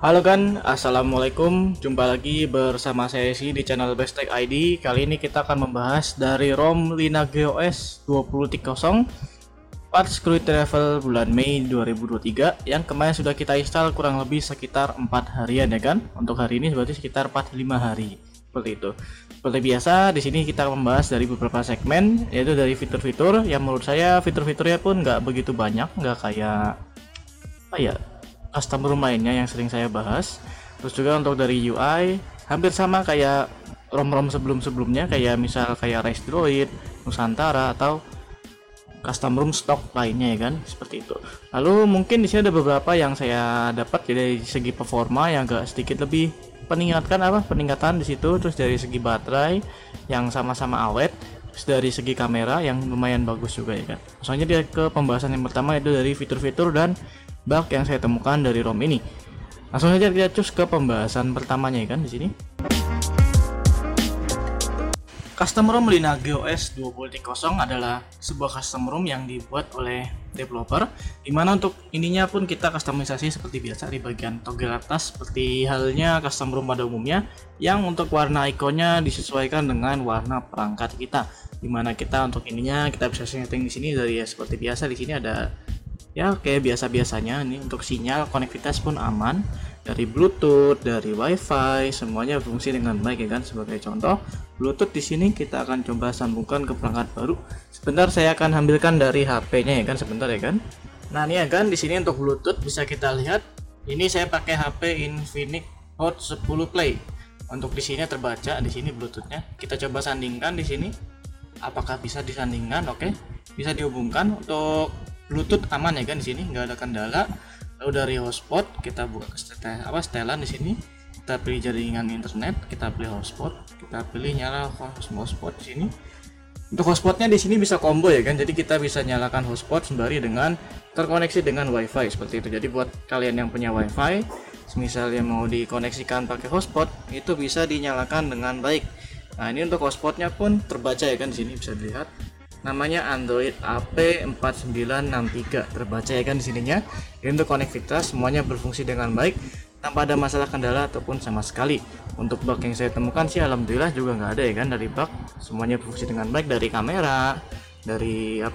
Halo kan, assalamualaikum. Jumpa lagi bersama saya di channel Bestek ID. Kali ini kita akan membahas dari ROM LinaGeOS 20.0 Part Screw Travel bulan Mei 2023 yang kemarin sudah kita install kurang lebih sekitar 4 harian ya kan. Untuk hari ini berarti sekitar 45 hari. Seperti itu. Seperti biasa, di sini kita membahas dari beberapa segmen, yaitu dari fitur-fitur yang menurut saya fitur-fiturnya pun nggak begitu banyak, nggak kayak apa ya, custom room lainnya yang sering saya bahas. Terus juga untuk dari UI hampir sama kayak ROM-ROM sebelum-sebelumnya, kayak misal kayak Rise Droid, Nusantara atau custom room stock lainnya ya kan, seperti itu. Lalu mungkin di sini ada beberapa yang saya dapat dari segi performa yang agak sedikit lebih peningkatan di situ. Terus dari segi baterai yang sama-sama awet, terus dari segi kamera yang lumayan bagus juga ya kan. Soalnya dia ke pembahasan yang pertama itu dari fitur-fitur dan bug yang saya temukan dari ROM ini. Langsung saja kita cus ke pembahasan pertamanya ya kan di sini. Custom ROM LinaGeOS 20.0 adalah sebuah custom ROM yang dibuat oleh developer, dimana untuk ininya pun kita customisasi seperti biasa di bagian toggle atas seperti halnya custom ROM pada umumnya, yang untuk warna ikonnya disesuaikan dengan warna perangkat kita. Dimana kita untuk ininya kita bisa setting di sini dari seperti biasa. Di sini ada ya kayak biasa-biasanya. Ini untuk sinyal konektivitas pun aman, dari Bluetooth, dari WiFi, semuanya berfungsi dengan baik ya kan. Sebagai contoh, Bluetooth di sini kita akan coba sambungkan ke perangkat baru. Sebentar saya akan ambilkan dari HP-nya ya kan, sebentar ya kan. Nah, ini ya kan di sini untuk Bluetooth bisa kita lihat. Ini saya pakai HP Infinix Hot 10 Play. Untuk di sini terbaca di sini Bluetooth-nya. Kita coba sandingkan di sini. Apakah bisa disandingkan? Oke. Bisa dihubungkan. Untuk Bluetooth aman ya kan, di sini nggak ada kendala. Lalu dari hotspot kita buka setelan di sini, kita pilih jaringan internet, kita pilih hotspot, kita pilih nyala hotspot di sini. Untuk hotspotnya di sini bisa combo ya kan, jadi kita bisa nyalakan hotspot sembari dengan terkoneksi dengan WiFi seperti itu. Jadi buat kalian yang punya WiFi, misalnya mau dikoneksikan pakai hotspot, itu bisa dinyalakan dengan baik. Nah, ini untuk hotspotnya pun terbaca ya kan, di sini bisa dilihat. Namanya Android AP4963, terbaca ya kan di sininya. Jadi untuk konektivitas semuanya berfungsi dengan baik tanpa ada masalah kendala ataupun sama sekali. Untuk bug yang saya temukan sih alhamdulillah juga nggak ada ya kan dari bug. Semuanya berfungsi dengan baik, dari kamera, dari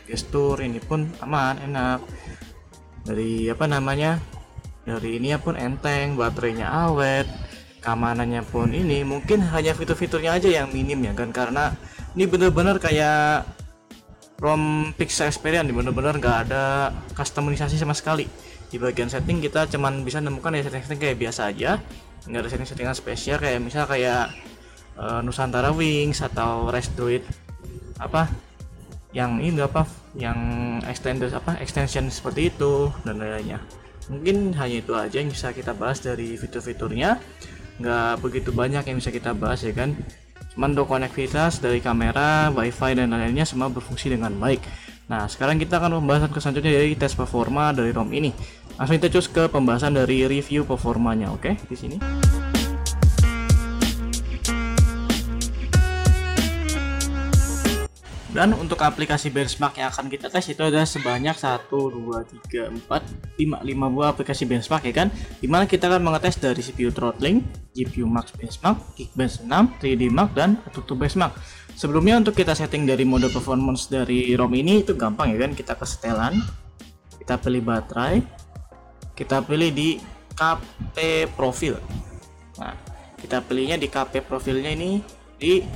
gestur ini pun aman, enak. Dari dari ini pun enteng, baterainya awet, keamanannya pun ini. Mungkin hanya fitur-fiturnya aja yang minim ya kan, karena ini bener-bener kayak ROM Pixel Experience, bener-bener nggak ada customisasi sama sekali. Di bagian setting kita cuman bisa nemukan ya setting-setting kayak biasa aja, nggak ada setting-settingan spesial kayak misal kayak Nusantara Wings atau Rise Droid yang ini yang extension seperti itu dan lainnya. Mungkin hanya itu aja yang bisa kita bahas dari fitur-fiturnya, nggak begitu banyak yang bisa kita bahas ya kan. Cuman untuk konektivitas dari kamera, WiFi dan lainnya semua berfungsi dengan baik. Nah, sekarang kita akan pembahasan selanjutnya dari tes performa dari ROM ini. Langsung kita cus ke pembahasan dari review performanya, oke? Di sini. Dan untuk aplikasi benchmark yang akan kita tes itu ada sebanyak 1, 2, 3, 4, 5 buah aplikasi benchmark ya kan, dimana kita akan mengetes dari CPU throttling, GPU max benchmark, Geekbench 6, 3D Mark, dan AnTuTu benchmark. Sebelumnya untuk kita setting dari mode performance dari ROM ini itu gampang ya kan, kita ke setelan, kita pilih baterai, kita pilih di KP profil. Nah, kita pilihnya di KP profilnya ini di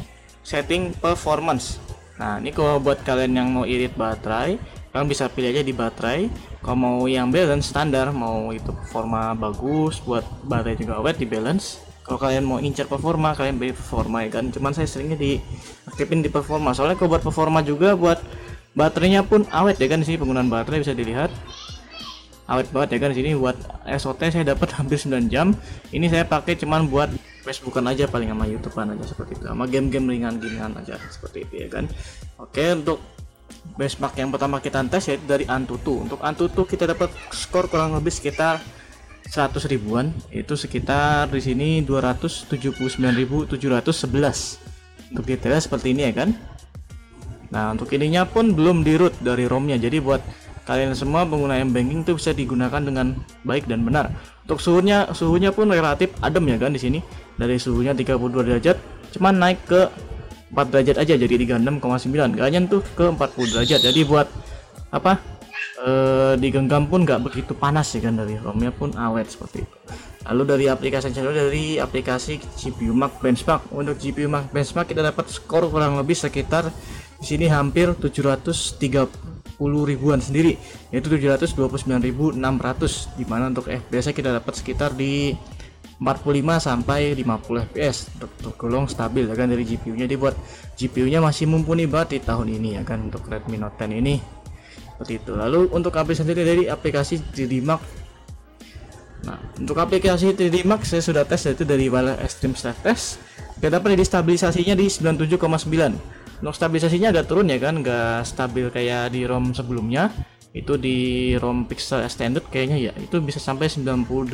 setting performance. Nah, ini kalau buat kalian yang mau irit baterai, kalian bisa pilih aja di baterai. Kalau mau yang balance standar, mau itu performa bagus, buat baterai juga awet, di balance. Kalau kalian mau incer performa, kalian pilih performa ya kan. Cuman saya seringnya diaktifin di performa, soalnya kalau buat performa juga buat baterainya pun awet ya kan. Di sini penggunaan baterai bisa dilihat awet banget ya kan. Di sini buat SOT saya dapat hampir 9 jam. Ini saya pakai cuman buat Facebookan aja, paling sama YouTubean aja seperti itu, sama game-game ringan-ringan aja seperti itu ya kan. Oke, untuk benchmark yang pertama kita tes yaitu dari AnTuTu. Untuk AnTuTu kita dapat skor kurang lebih sekitar 100 ribuan, itu sekitar di sini 279.711. Untuk detailnya seperti ini ya kan. Nah, untuk ininya pun belum di root dari ROM-nya. Jadi buat kalian semua pengguna M-banking tuh bisa digunakan dengan baik dan benar. Untuk suhunya pun relatif adem ya kan di sini. Dari suhunya 32 derajat cuman naik ke 4 derajat aja jadi 36,9. Kalian tuh ke 40 derajat. Jadi buat apa? Digenggam pun nggak begitu panas ya kan, dari ROM-nya pun awet seperti itu. Lalu dari aplikasi GPU Max Benchmark. Untuk GPU Max Benchmark kita dapat skor kurang lebih sekitar di sini hampir 730 ribuan sendiri, yaitu 729.600, dimana untuk FPS kita dapat sekitar di 45 sampai 50 fps untuk tergolong stabil ya kan dari GPU-nya. Jadi buat GPU-nya masih mumpuni banget di tahun ini ya kan untuk Redmi Note 10 ini seperti itu. Lalu untuk aplikasi sendiri dari aplikasi 3D Mark. Nah, untuk aplikasi 3D Mark saya sudah tes, yaitu dari Wireless Extreme Stress Test. Kita dapat di stabilisasinya di 97,9. Untuk stabilisasinya agak turun ya kan, nggak stabil kayak di ROM sebelumnya. Itu di ROM Pixel Extended kayaknya ya, itu bisa sampai 98,9.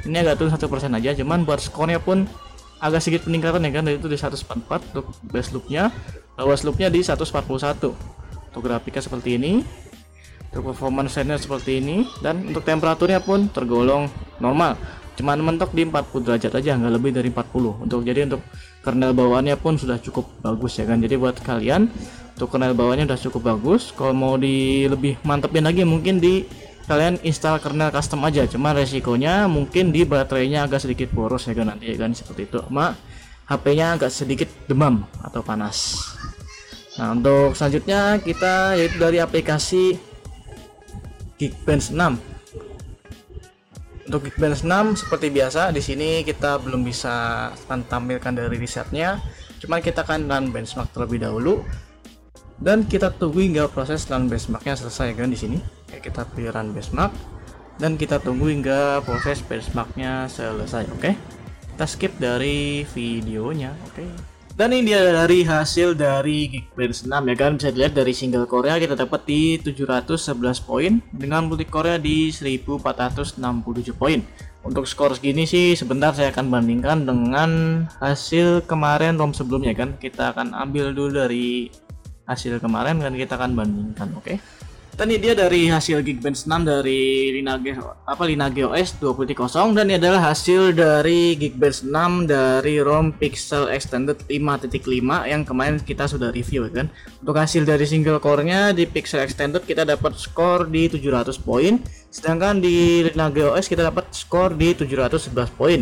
Ini agak turun 1% aja, cuman buat skornya pun agak sedikit peningkatan ya kan, itu di 144 untuk base loopnya, lowest loopnya di 141. Untuk grafiknya seperti ini, untuk performance nya seperti ini, dan untuk temperaturnya pun tergolong normal, cuman mentok di 40 derajat aja, nggak lebih dari 40. Untuk kernel bawaannya pun sudah cukup bagus ya kan. Jadi buat kalian untuk kernel bawaannya udah cukup bagus. Kalau mau lebih mantepin lagi, mungkin kalian install kernel custom aja, cuman resikonya mungkin di baterainya agak sedikit boros ya kan nanti ya kan, seperti itu, sama HP-nya agak sedikit demam atau panas. Nah, untuk selanjutnya kita yaitu dari aplikasi Geekbench 6. Untuk Geekbench 6 seperti biasa di sini kita belum bisa tampilkan dari risetnya, cuman kita akan run benchmark terlebih dahulu dan kita tunggu hingga proses run benchmarknya selesai kan di sini. Oke, kita pilih run benchmark dan kita tunggu hingga proses benchmarknya selesai. Oke, kita skip dari videonya. Oke. Dan ini dia dari hasil dari Geekbench 6 ya kan, bisa dilihat dari single core-nya kita dapat di 711 poin dengan multi core-nya di 1467 poin. Untuk skor segini sih sebentar saya akan bandingkan dengan hasil kemarin ROM sebelumnya kan. Kita akan ambil dulu dari hasil kemarin dan kita akan bandingkan. Oke. Dan ini dia dari hasil Geekbench 6 dari Lineage OS 20.0, dan ini adalah hasil dari Geekbench 6 dari ROM Pixel Extended 5.5 yang kemarin kita sudah review kan. Untuk hasil dari single core-nya di Pixel Extended kita dapat skor di 700 poin, sedangkan di Lineage OS kita dapat skor di 711 poin.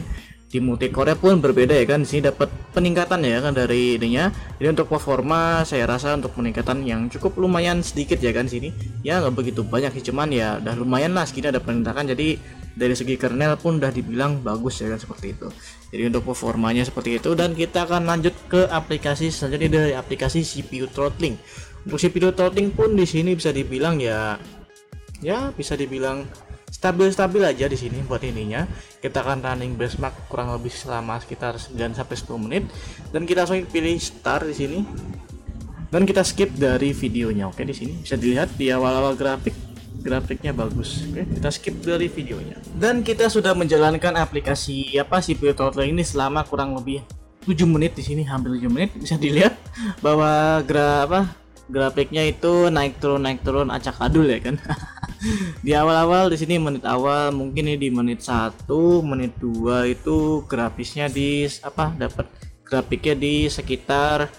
Di multi core pun berbeda ya kan, di sini dapat peningkatan ya kan dari ininya. Jadi untuk performa saya rasa untuk peningkatan yang cukup lumayan sedikit ya kan sini. Ya nggak begitu banyak sih, cuman ya udah lumayan lah segini ada peningkatan. Jadi dari segi kernel pun udah dibilang bagus ya kan, seperti itu. Jadi untuk performanya seperti itu, dan kita akan lanjut ke aplikasi selanjutnya dari aplikasi CPU throttling. Untuk CPU throttling pun di sini bisa dibilang ya bisa dibilang stabil aja di sini. Buat ininya kita akan running benchmark kurang lebih selama sekitar 9 sampai 10 menit dan kita langsung pilih start di sini dan kita skip dari videonya. Oke, di sini bisa dilihat di awal-awal grafiknya bagus. Oke, kita skip dari videonya dan kita sudah menjalankan aplikasi CPU throttling ini selama kurang lebih 7 menit. Di sini hampir 7 menit bisa dilihat bahwa grafiknya itu naik turun acak adul ya kan. Di awal-awal di sini menit awal mungkin ini di menit 1, menit 2 itu grafisnya dapat grafiknya di sekitar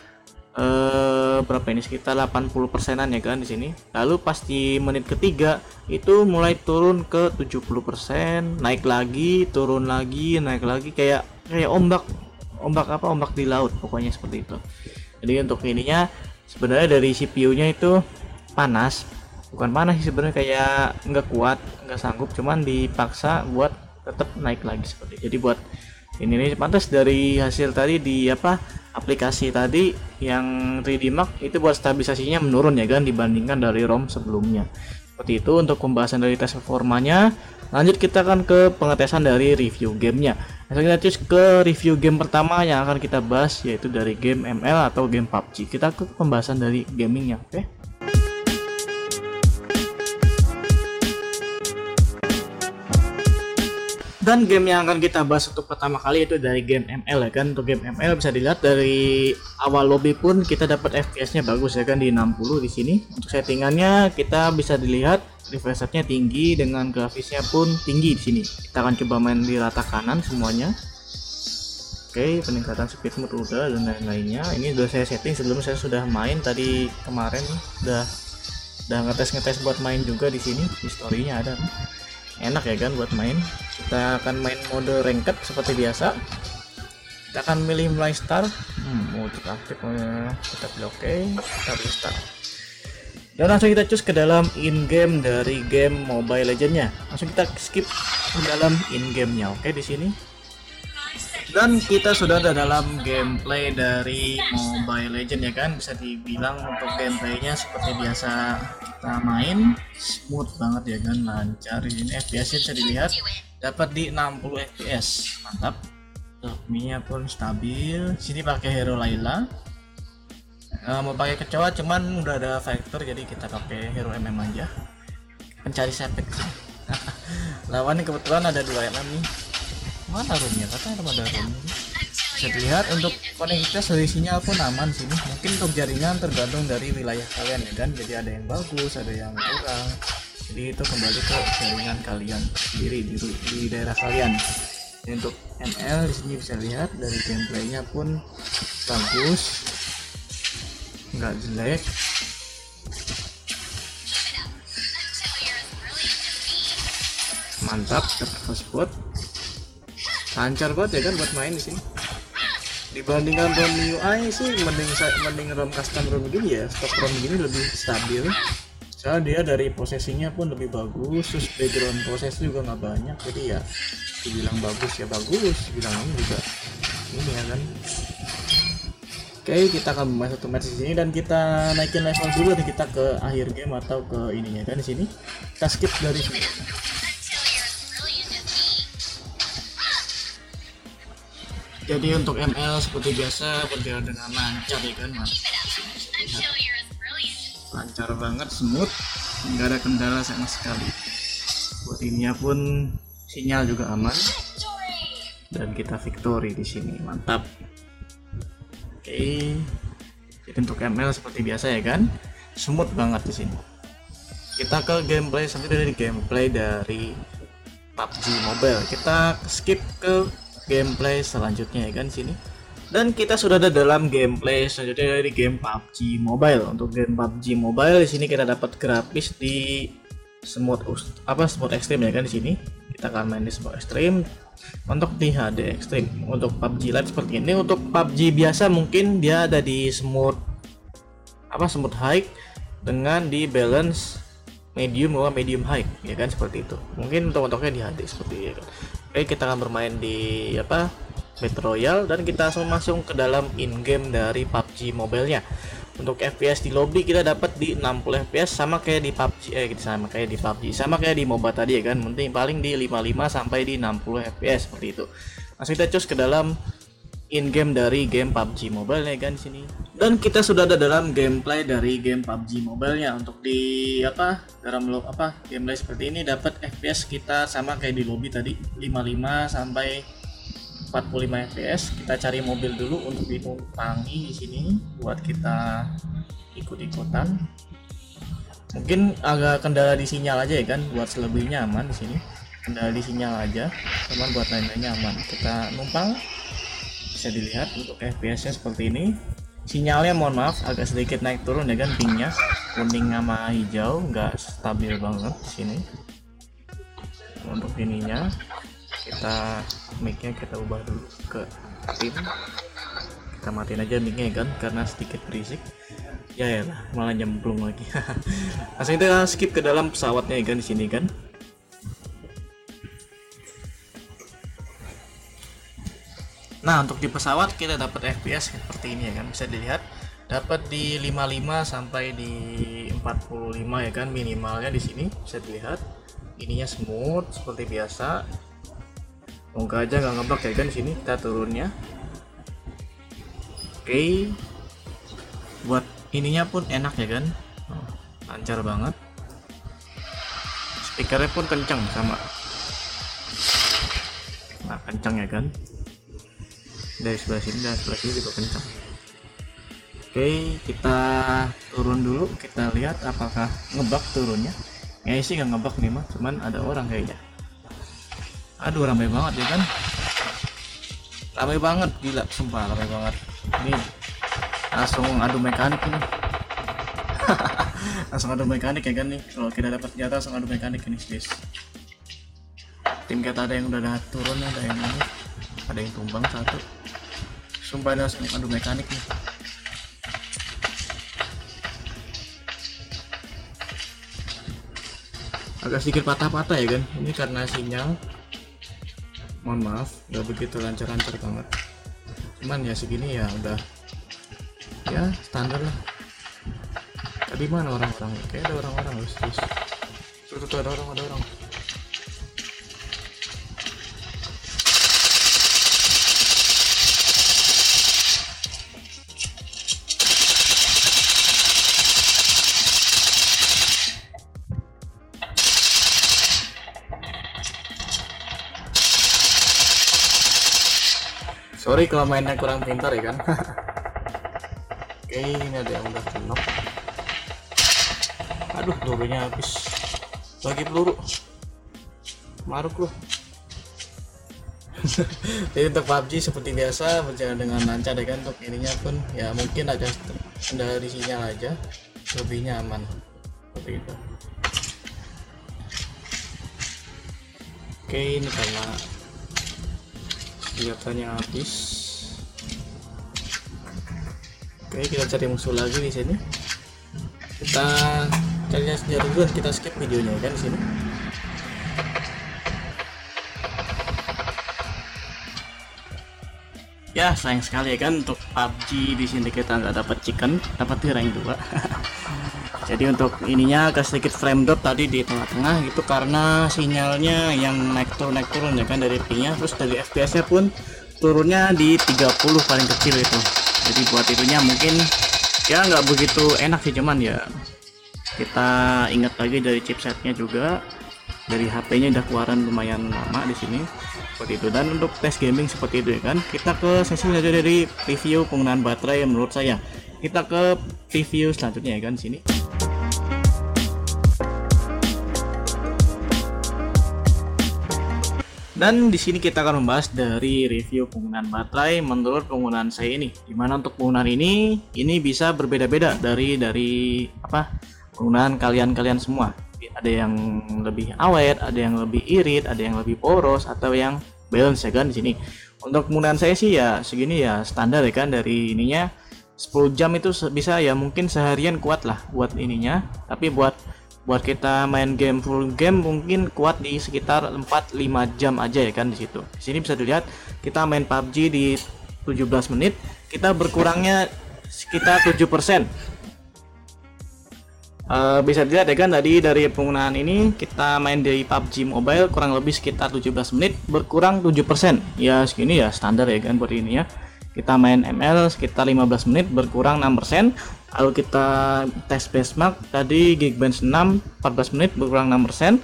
berapa ini, sekitar 80%-an ya kan di sini. Lalu pas di menit ketiga itu mulai turun ke 70%, naik lagi, turun lagi, naik lagi, kayak ombak di laut pokoknya seperti itu. Jadi untuk ininya sebenarnya dari CPU-nya itu bukan panas sih sebenarnya, kayak nggak kuat, nggak sanggup, cuman dipaksa buat tetap naik lagi seperti itu. Jadi buat ini pantas dari hasil tadi di aplikasi tadi yang 3D Mark itu buat stabilisasinya menurun ya kan dibandingkan dari ROM sebelumnya. Seperti itu untuk pembahasan dari tes performanya. Lanjut kita akan ke pengetesan dari review gamenya. Langsung kita cus ke review game pertama yang akan kita bahas, yaitu dari game ML atau game PUBG. Kita ke pembahasan dari gamingnya. Oke. Dan game yang akan kita bahas untuk pertama kali itu dari game ML ya kan. Untuk game ML bisa dilihat dari awal lobby pun kita dapat FPS-nya bagus ya kan, di 60 di sini. Untuk settingannya kita bisa dilihat refresh rate-nya tinggi dengan grafisnya pun tinggi di sini. Kita akan coba main di rata kanan semuanya. Oke, peningkatan speed mode udah dan lain-lainnya. Ini sudah saya setting sebelum saya sudah main tadi kemarin, udah ngetes buat main juga di sini. Historinya ada. Enak ya kan buat main. Kita akan main mode ranked seperti biasa. Kita akan milih mulai start. Mau kita aktif, kita pilih oke, kita pilih start. Dan langsung kita choose ke dalam in game dari game Mobile Legends-nya. Langsung kita skip ke dalam in game-nya. Oke, di sini. Dan kita sudah ada dalam gameplay dari Mobile Legends ya kan. Bisa dibilang untuk gameplaynya seperti biasa kita main, smooth banget ya kan, lancar. Ini FPS-nya bisa dilihat dapat di 60 fps, mantap. Mie-nya pun stabil. Sini pakai hero Layla. Mau pakai kecoa cuman udah ada factor, jadi kita pakai hero MM aja. Pencari sepet. Lawannya kebetulan ada 2 MM nih. Mana roomnya? Katanya ada room. Bisa dilihat untuk konektivitas dari sinyal pun aman sini. Mungkin untuk jaringan tergantung dari wilayah kalian ya kan. Jadi ada yang bagus, ada yang kurang. Jadi itu kembali ke jaringan kalian sendiri di daerah kalian. Dan untuk ML di sini bisa lihat dari gameplaynya pun bagus, nggak jelek. Mantap, dapat first spot. Lancar banget ya kan buat main di sini. Dibandingkan ROM UI sih mending ROM custom ROM gini ya, stok ROM gini lebih stabil. Soalnya dia dari prosesinya pun lebih bagus, terus background proses juga nggak banyak, jadi ya dibilang bagus ya bagus, bilang ini juga ini ya kan. Oke, kita akan membahas satu match di sini dan kita naikin level dulu nih, kita ke akhir game atau ke ininya kan. Di sini kita skip dari sini. Jadi untuk ML seperti biasa berjalan dengan lancar ya kan, lancar banget, smooth, nggak ada kendala sama sekali. Buat ininya pun sinyal juga aman dan kita victory di sini, mantap. Oke, jadi untuk ML seperti biasa ya kan, smooth banget di sini. Kita ke gameplay selanjutnya, dari gameplay dari PUBG Mobile. Kita skip ke gameplay selanjutnya ya kan sini. Dan kita sudah ada dalam gameplay selanjutnya dari game PUBG Mobile. Untuk game PUBG Mobile di sini kita dapat grafis di smooth ekstrim ya kan. Di sini kita akan main di smooth ekstrim. Untuk di HD ekstrim, untuk PUBG Lite seperti ini. Untuk PUBG biasa mungkin dia ada di smooth high dengan di balance medium atau medium high ya kan, seperti itu. Mungkin untuk-untuknya di HD seperti ini ya kan. Oke, kita akan bermain di Battle Royale dan kita langsung ke dalam in game dari PUBG Mobile-nya. Untuk FPS di lobby kita dapat di 60 fps, sama kayak di PUBG, sama kayak di MOBA tadi ya kan. Penting paling di 55 sampai di 60 fps seperti itu. Langsung kita cus ke dalam in game dari game PUBG Mobile ya kan sini. Dan kita sudah ada dalam gameplay dari game PUBG Mobile-nya. Untuk di gameplay seperti ini dapat FPS kita sama kayak di lobby tadi, 55 sampai 45 fps. Kita cari mobil dulu untuk ditumpangi di sini buat kita ikut-ikutan. Mungkin agak kendala di sinyal aja ya kan, buat selebihnya aman di sini. Kendala di sinyal aja, teman buat lain-lainnya aman. Kita numpang. Bisa dilihat untuk FPS-nya seperti ini. Sinyalnya mohon maaf agak sedikit naik turun ya kan, pingnya kuning sama hijau, nggak stabil banget di sini. Untuk ininya mic-nya kita ubah dulu ke trim. Kita matiin aja mic-nya kan karena sedikit berisik. Ya lah, malah nyemplung lagi. Langsung kita skip ke dalam pesawatnya kan di sini kan. Nah, untuk di pesawat kita dapat FPS seperti ini ya kan, bisa dilihat dapat di 55 sampai di 45 ya kan, minimalnya di sini bisa dilihat. Ininya smooth seperti biasa. Semoga aja nggak ngebug ya kan di sini. Kita turunnya. Oke. Buat ininya pun enak ya kan. Lancar banget. Speakernya pun kencang sama. kencang ya kan, dari sebelah sini dan sebelah sini juga kencang. Oke, kita turun dulu, kita lihat apakah ngebug turunnya. Kayaknya sih nggak ngebug nih mah, cuman ada orang kayaknya. Aduh, ramai banget ya kan, ramai banget, gila sumpah ramai banget. Ini langsung adu mekanik ini. Langsung adu mekanik ya kan nih, kalau kita dapat senjata langsung adu mekanik ini guys. Tim kita ada yang udah turun, ada yang ini, ada yang tumbang satu. Sumpah ini langsung adu mekanik nih. Agak sedikit patah-patah ya kan, ini karena sinyal, mohon maaf gak begitu lancar-lancar banget, cuman ya segini ya udah ya standar lah. Tadi mana orang-orang? Kayak ada orang-orang guys. Tuh ada orang. Sorry kalau mainnya kurang pintar ya kan. Oke, ini ada yang udah knock. Aduh, pelurunya habis. Bagi peluru. Maruk loh. Jadi untuk PUBG seperti biasa berjalan dengan lancar ya kan. Untuk ininya pun ya mungkin agak kendala di sinyal aja, lebih nyaman seperti itu. Oke, ini karena kelihatannya habis. Oke, kita cari musuh lagi di sini. Kita cari senjata dulu dan kita skip videonya kan di sini. Ya sayang sekali ya kan, untuk PUBG di sini kita nggak dapat chicken, dapat di rank 2. Jadi untuk ininya agak sedikit frame drop tadi di tengah-tengah gitu karena sinyalnya yang naik turun ya kan dari pingnya, terus dari FPS nya pun turunnya di 30 paling kecil itu. Jadi buat itunya mungkin ya nggak begitu enak sih, cuman ya kita ingat lagi dari chipsetnya juga, dari HP-nya udah keluaran lumayan lama di sini seperti itu. Dan untuk tes gaming seperti itu ya kan, kita ke sesi saja dari review penggunaan baterai. Menurut saya kita ke review selanjutnya ya kan sini. Dan di sini kita akan membahas dari review penggunaan baterai menurut penggunaan saya ini. Dimana untuk penggunaan ini bisa berbeda-beda dari apa penggunaan kalian semua. Ada yang lebih awet, ada yang lebih irit, ada yang lebih poros, atau yang balance ya kan di sini. Untuk penggunaan saya sih ya segini ya standar ya kan, dari ininya 10 jam itu bisa ya, mungkin seharian kuat lah buat ininya. Tapi buat kita main game full game mungkin kuat di sekitar 4-5 jam aja ya kan di situ. Di sini bisa dilihat kita main PUBG di 17 menit, kita berkurangnya sekitar 7%. Bisa dilihat ya kan tadi dari penggunaan ini, kita main dari PUBG Mobile kurang lebih sekitar 17 menit berkurang 7%. Ya segini ya standar ya kan buat ini ya. Kita main ML sekitar 15 menit berkurang 6%. Lalu kita tes benchmark tadi Geekbench 6 14 menit berkurang 6%.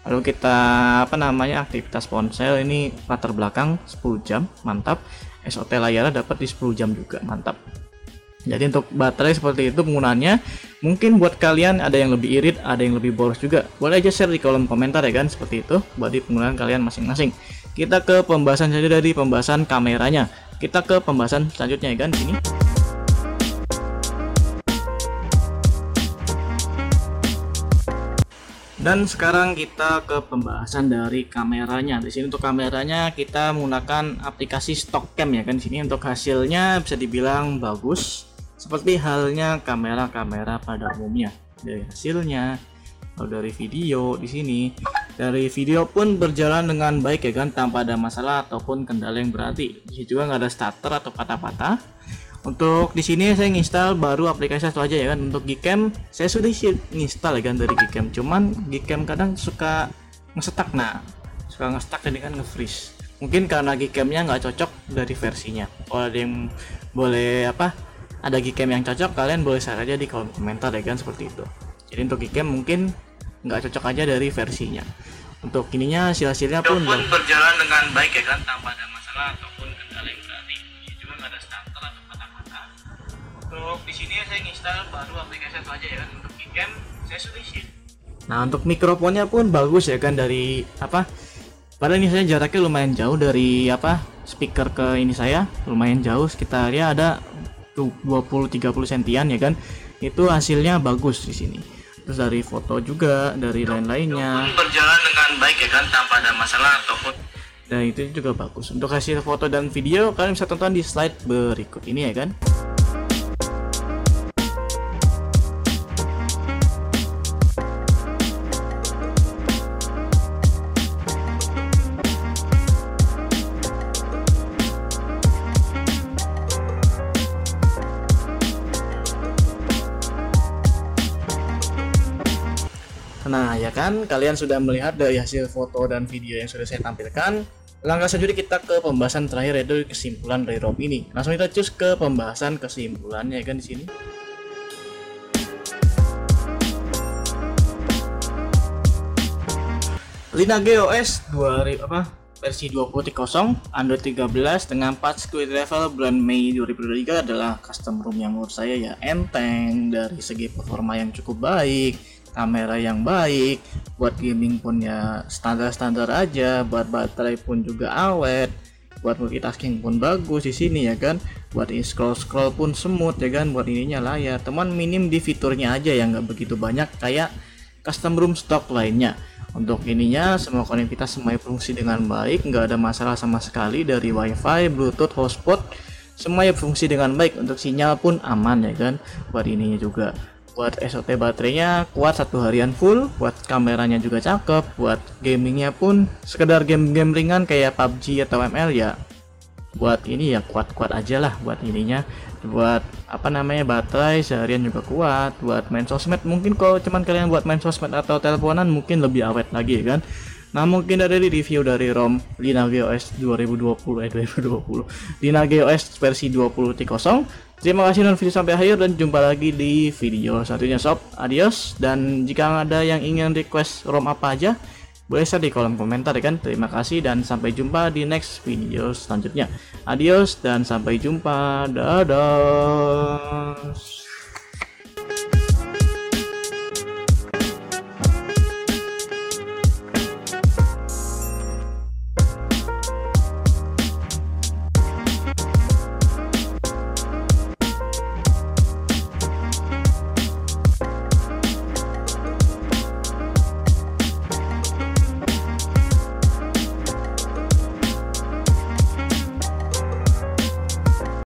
Lalu kita aktivitas ponsel ini latar belakang 10 jam, mantap. SOT layarnya dapat di 10 jam juga, mantap. Jadi untuk baterai seperti itu penggunaannya. Mungkin buat kalian ada yang lebih irit, ada yang lebih boros juga. Boleh aja share di kolom komentar ya kan, seperti itu buat di penggunaan kalian masing-masing. Kita ke pembahasan saja dari pembahasan kameranya. Kita ke pembahasan selanjutnya ya kan di sini. Dan sekarang kita ke pembahasan dari kameranya. Di sini untuk kameranya kita menggunakan aplikasi StockCam ya kan. Di sini untuk hasilnya bisa dibilang bagus, seperti halnya kamera-kamera pada umumnya. Dari hasilnya, atau dari video di sini, dari video pun berjalan dengan baik ya kan, tanpa ada masalah ataupun kendala yang berarti. Di sini juga nggak ada stutter atau patah-patah. Untuk di sini saya nginstal baru aplikasi satu aja ya kan. Untuk Gcam saya sudah nginstal ya kan dari Gcam, cuman Gcam kadang suka nge-stuck, suka nge-stuck jadi kan nge-freeze. Mungkin karena Gcamnya nggak cocok dari versinya. Kalau ada yang boleh ada Gcam yang cocok, kalian boleh share aja di kolom komentar ya kan, seperti itu. Jadi untuk Gcam mungkin nggak cocok aja dari versinya. Untuk ininya hasilnya pun berjalan dengan baik ya kan, tanpa ada masalah ataupun kendala yang berarti. Juga nggak ada starter atau patah-patah. Untuk di sini saya install baru aplikasi itu aja ya kan. Untuk Gcam saya sudah isi. Nah, untuk mikrofonnya pun bagus ya kan, dari apa? Padahal ini saya jaraknya lumayan jauh dari speaker ke ini, saya lumayan jauh, sekitar ya ada 20-30 sentian ya kan. Itu hasilnya bagus di sini. Terus dari foto juga, dari lain-lainnya Berjalan dengan baik ya kan, tanpa ada masalah ataupun. dan itu juga bagus. Untuk hasil foto dan video kalian bisa tonton di slide berikut ini ya kan. Nah ya kan, kalian sudah melihat dari hasil foto dan video yang sudah saya tampilkan. Langkah selanjutnya kita ke pembahasan terakhir, yaitu kesimpulan dari ROM ini. Langsung kita cus ke pembahasan kesimpulannya ya kan di sini. Lineage OS versi 20.0 Android 13 dengan patch security level bulan Mei 2023 adalah custom ROM yang menurut saya ya enteng, dari segi performa yang cukup baik, kamera yang baik, buat gaming pun ya standar-standar aja, buat baterai pun juga awet, buat multitasking pun bagus di sini ya kan, buat scroll pun smooth ya kan, buat ininya layar teman minim di fiturnya aja yang nggak begitu banyak kayak custom ROM stok lainnya. Untuk ininya semua konektivitas semuanya fungsi dengan baik, nggak ada masalah sama sekali, dari wifi, bluetooth, hotspot semuanya fungsi dengan baik. Untuk sinyal pun aman ya kan. Buat ininya juga, buat SOT baterainya kuat 1 harian full, buat kameranya juga cakep, buat gamingnya pun sekedar game-game ringan kayak PUBG atau ML ya, buat ini ya kuat-kuat aja lah buat ininya. Buat baterai seharian juga kuat, buat main sosmed mungkin kalau cuman kalian buat main sosmed atau teleponan mungkin lebih awet lagi ya kan. Nah, mungkin dari review dari ROM Lineage OS 2020 Lineage OS versi 20.0. Terima kasih nonton video sampai akhir dan jumpa lagi di video selanjutnya sob. Adios, dan jika ada yang ingin request ROM apa aja boleh share di kolom komentar ya kan. Terima kasih dan sampai jumpa di next video selanjutnya. Adios dan sampai jumpa. Dadah.